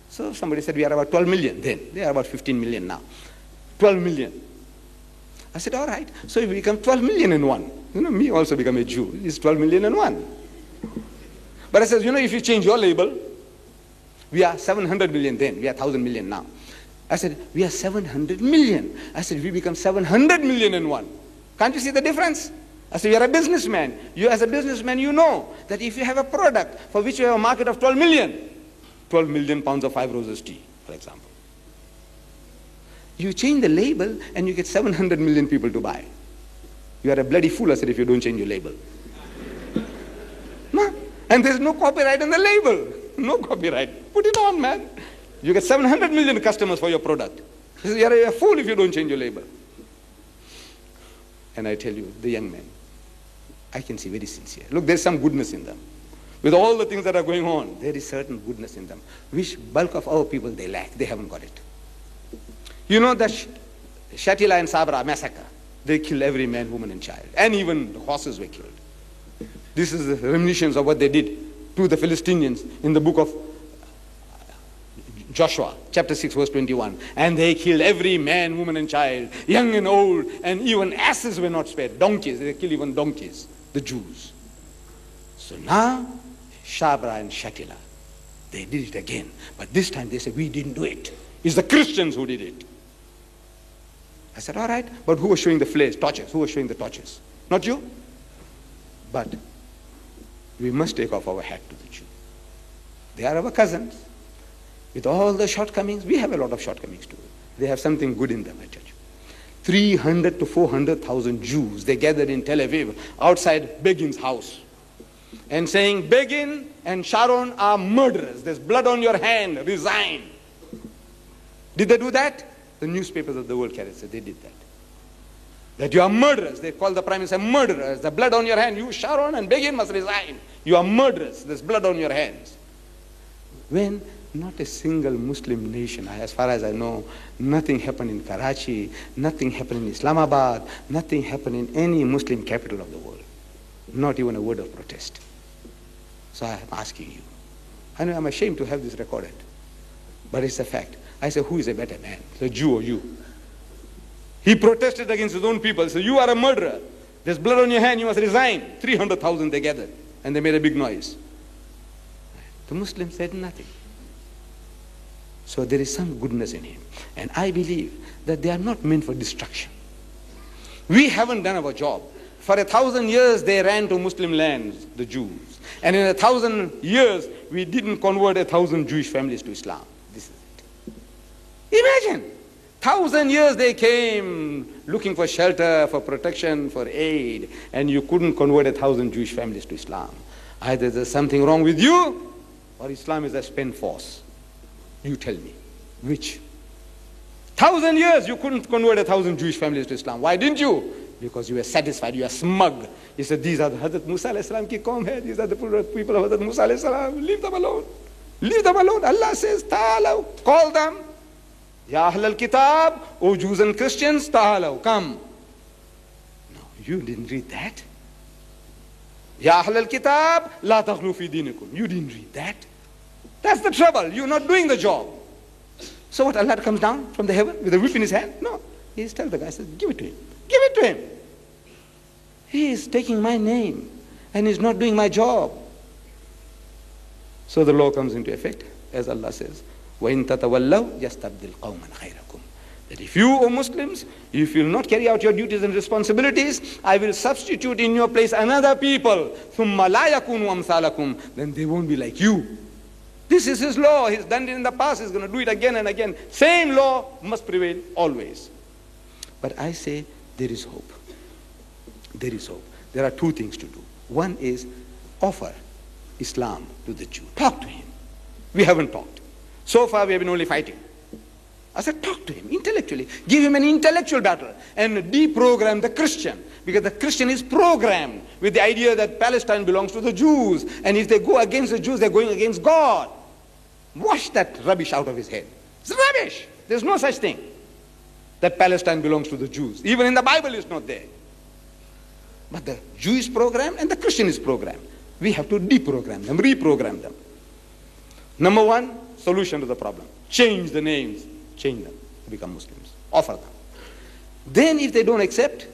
So somebody said, we are about 12 million then. They are about 15 million now. 12 million. I said, all right. So if we become 12 million in one, me also become a Jew. It's 12 million in one. But I said, if you change your label, we are 700 million then. We are 1,000 million now. I said, we are 700 million. I said, we become 700 million in one. Can't you see the difference? I said, you're a businessman. You as a businessman, you know that if you have a product for which you have a market of 12 million pounds of 5 roses tea, for example. You change the label and you get 700 million people to buy. You are a bloody fool, I said, if you don't change your label. No. And there's no copyright on the label. No copyright. Put it on, man. You get 700 million customers for your product. You're a fool if you don't change your label. And I tell you, the young men, I can see very sincere. Look, there's some goodness in them. With all the things that are going on, there is certain goodness in them, which bulk of our people, they lack. They haven't got it. You know the Shatila and Sabra massacre. They killed every man, woman, and child. And even the horses were killed. This is the reminiscence of what they did to the Philistines in the book of Joshua, chapter 6, verse 21. And they killed every man, woman, and child, young and old, and even asses were not spared. Donkeys, they killed even donkeys, the Jews. So now, Shabra and Shatila, they did it again. But this time they said, we didn't do it. It's the Christians who did it. I said, all right, but who was showing the flares, torches? Who was showing the torches? Not you. But we must take off our hat to the Jew. They are our cousins. With all the shortcomings, we have a lot of shortcomings too. They have something good in them, I tell you. 300 to 400,000 Jews, they gathered in Tel Aviv, outside Begin's house, and saying, Begin and Sharon are murderers. There's blood on your hand. Resign. Did they do that? The newspapers of the world carried said they did that. That you are murderers. They call the prime minister murderers. The blood on your hand. You, Sharon and Begin, must resign. You are murderers. There's blood on your hands. When not a single Muslim nation, as far as I know, nothing happened in Karachi, nothing happened in Islamabad, nothing happened in any Muslim capital of the world. Not even a word of protest. So I am asking you. I know I'm ashamed to have this recorded, but it's a fact. I say, who is a better man, the Jew or you? He protested against his own people. He said, you are a murderer. There's blood on your hand, you must resign. 300,000 they gathered, and they made a big noise. The Muslims said nothing. So there is some goodness in him. And I believe that they are not meant for destruction. We haven't done our job. For 1,000 years they ran to Muslim lands, the Jews. And in 1,000 years we didn't convert 1,000 Jewish families to Islam. This is it. Imagine, 1,000 years they came looking for shelter, for protection, for aid, and you couldn't convert 1,000 Jewish families to Islam. Either there's something wrong with you, or Islam is a spent force. You tell me, which? 1,000 years you couldn't convert 1,000 Jewish families to Islam. Why didn't you? Because you were satisfied, you are smug. You said, these are the Hazrat Musa alayhi salam ki qawm hai, these are the people of Hazrat Musa alayhi salam. Leave them alone. Leave them alone. Allah says, ta'alaw, call them. Ya Ahl al-Kitab, O Jews and Christians, ta'alaw, come. No, you didn't read that. Ya Ahl al-Kitab, la taghlu fi dinikum. You didn't read that. That's the trouble. You're not doing the job. So what, Allah comes down from the heaven with a whip in his hand? No. He tells the guy, says, give it to him. Give it to him. He is taking my name and he's not doing my job. So the law comes into effect, as Allah says, وَإِن تَتَوَلَّوْا يَسْتَبْدِلْ قَوْمًا غَيْرَكُمْ. That if you, O Muslims, if you will not carry out your duties and responsibilities, I will substitute in your place another people. ثُمَّ لَا يَكُونُوا أَمْثَالَكُمْ. Then they won't be like you. This is His law. He's done it in the past. He's going to do it again and again. Same law must prevail always. But I say there is hope. There is hope. There are two things to do. One is offer Islam to the Jew. Talk to him. We haven't talked. So far we have been only fighting. I said talk to him intellectually. Give him an intellectual battle and deprogram the Christian. Because the Christian is programmed with the idea that Palestine belongs to the Jews. And if they go against the Jews, they're going against God. Wash that rubbish out of his head. It's rubbish. There's no such thing that Palestine belongs to the Jews. Even in the Bible it's not there. But the Jew is programmed and the Christian is programmed. We have to deprogram them, reprogram them. Number one, solution to the problem. Change the names, change them to become Muslims. Offer them. Then if they don't accept,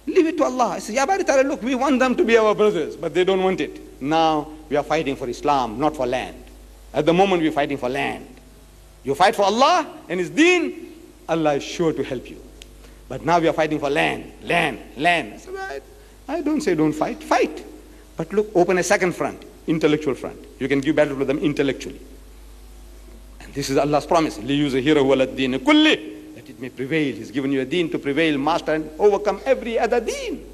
leave it to Allah. I say, Ya Bari Ta'ala, look, we want them to be our brothers, but they don't want it. Now we are fighting for Islam, not for land. At the moment we are fighting for land. You fight for Allah and His deen, Allah is sure to help you. But now we are fighting for land. I say, I don't say don't fight, fight. But look, open a second front, intellectual front. You can give battle to them intellectually. And this is Allah's promise. لِيُزْهِرَهُ عَلَى الدِّينِ كُلِّهِ, that it may prevail. He's given you a deen to prevail, master, and overcome every other deen.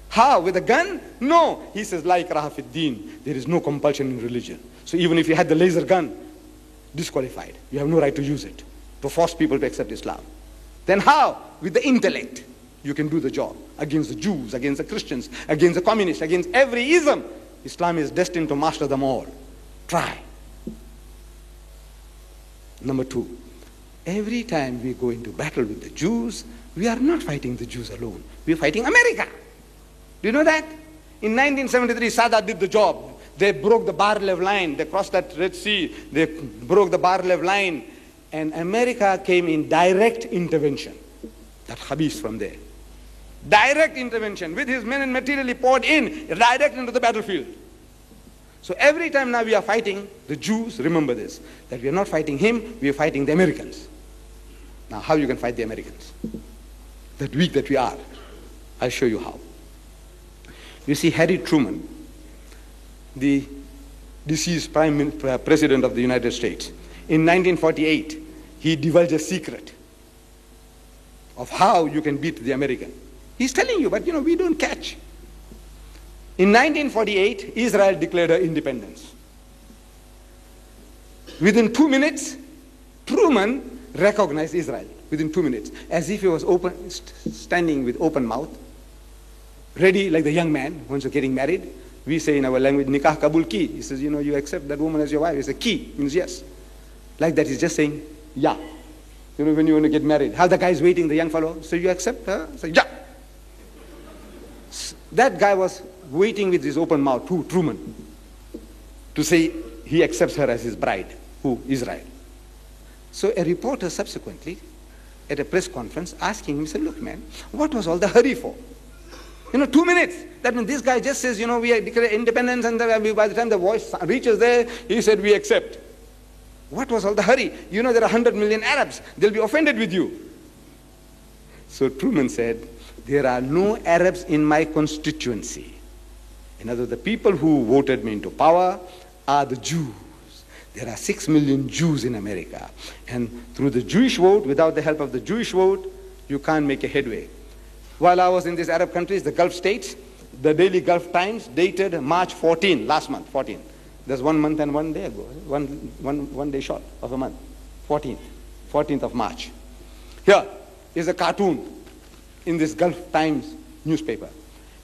How? With a gun? No. He says, La ikraha fid deen. There is no compulsion in religion. So even if you had the laser gun, disqualified. You have no right to use it to force people to accept Islam. Then how? With the intellect, you can do the job against the Jews, against the Christians, against the communists, against every ism. Islam is destined to master them all. Try. Number two, every time we go into battle with the Jews, we are not fighting the Jews alone. We are fighting America. Do you know that? In 1973, Sadat did the job. They broke the Bar-Lev line. They crossed that Red Sea. They broke the Bar-Lev line. And America came in direct intervention. That Khabis from there. Direct intervention. With his men and material, he poured in, direct into the battlefield. So every time now we are fighting the Jews, remember this, that we are not fighting him, we are fighting the Americans. Now how you can fight the Americans? That weak that we are. I'll show you how. You see, Harry Truman, the deceased President of the United States, in 1948, he divulged a secret of how you can beat the American. He's telling you, but you know, we don't catch. In 1948, Israel declared her independence. Within 2 minutes, Truman recognized Israel. Within 2 minutes, as if he was standing with open mouth, ready like the young man, once you're getting married. We say in our language, nikah kabul ki. He says, you know, you accept that woman as your wife. It's a ki, means yes. Like that, he's just saying, yeah. You know, when you want to get married, how the guy's waiting, the young fellow, so you accept her? Say, yeah. That guy was waiting with his open mouth, who? Truman, to say he accepts her as his bride. Who? Israel. So a reporter subsequently, at a press conference, asking him, he said, look man, what was all the hurry for? You know, 2 minutes. That means this guy just says, you know, we are declaring independence, and by the time the voice reaches there, he said, we accept. What was all the hurry? You know, there are 100 million Arabs. They'll be offended with you. So Truman said, there are no Arabs in my constituency. In other words, the people who voted me into power are the Jews. There are 6 million Jews in America. And through the Jewish vote, without the help of the Jewish vote, you can't make a headway. While I was in these Arab countries, the Gulf states, the Daily Gulf Times dated March 14, last month, 14. There's 1 month and 1 day ago, one day short of a month, 14th of March. Here is a cartoon in this Gulf Times newspaper.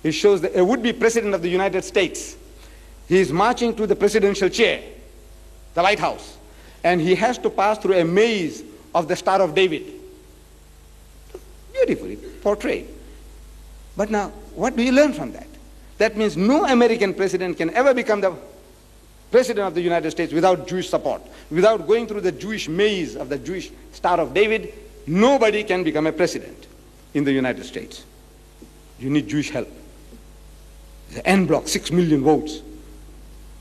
It shows a would-be president of the United States. He is marching to the presidential chair, the White House, and he has to pass through a maze of the Star of David. Beautifully portrayed. But now, what do you learn from that? That means no American president can ever become the president of the United States without Jewish support. Without going through the Jewish maze of the Jewish Star of David, nobody can become a president in the United States. You need Jewish help. The en bloc, 6 million votes.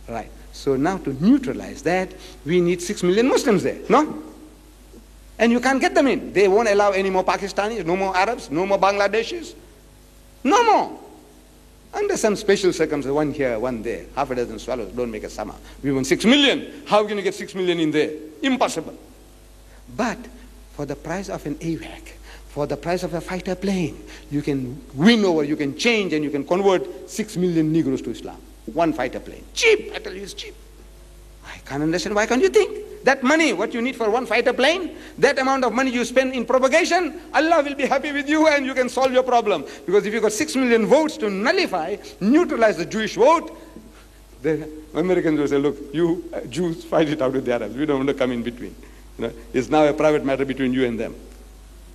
Right. So now to neutralize that, we need 6 million Muslims there, no? And you can't get them in. They won't allow any more Pakistanis, no more Arabs, no more Bangladeshis. No more. Under some special circumstances, one here, one there, half a dozen swallows don't make a summer. We want 6 million. How can you get 6 million in there? Impossible. But for the price of an AWAC, for the price of a fighter plane, you can win over, you can change, and you can convert 6 million Negroes to Islam. One fighter plane. Cheap, I tell you, it's cheap. I can't understand, why can't you think? That money, what you need for one fighter plane, that amount of money you spend in propagation, Allah will be happy with you and you can solve your problem. Because if you got 6 million votes to nullify, neutralize the Jewish vote, the Americans will say, look, you Jews fight it out with the Arabs. We don't want to come in between. You know, it's now a private matter between you and them.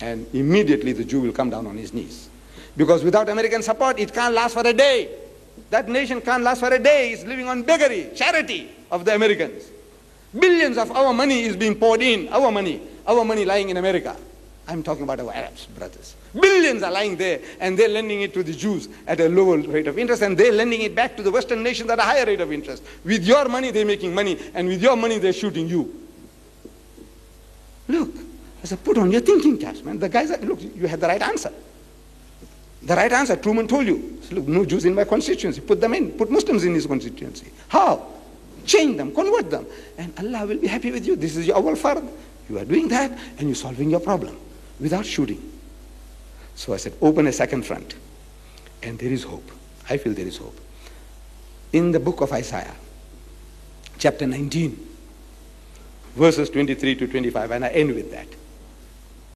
And immediately the Jew will come down on his knees. Because without American support, it can't last for a day. That nation can't last for a day. It's living on beggary, charity of the Americans. Billions of our money is being poured in, our money lying in America. I'm talking about our Arabs, brothers. Billions are lying there, and they're lending it to the Jews at a lower rate of interest, and they're lending it back to the Western nations at a higher rate of interest. With your money, they're making money, and with your money, they're shooting you. Look, I said, put on your thinking caps, man. The guy said, look, you had the right answer. The right answer, Truman told you. Said, look, no Jews in my constituency. Put them in. Put Muslims in his constituency. How? Change them, convert them, and Allah will be happy with you. This is your awal fard. You are doing that, and you're solving your problem without shooting. So I said, open a second front, and there is hope. I feel there is hope. In the book of Isaiah, chapter 19, verses 23 to 25, and I end with that.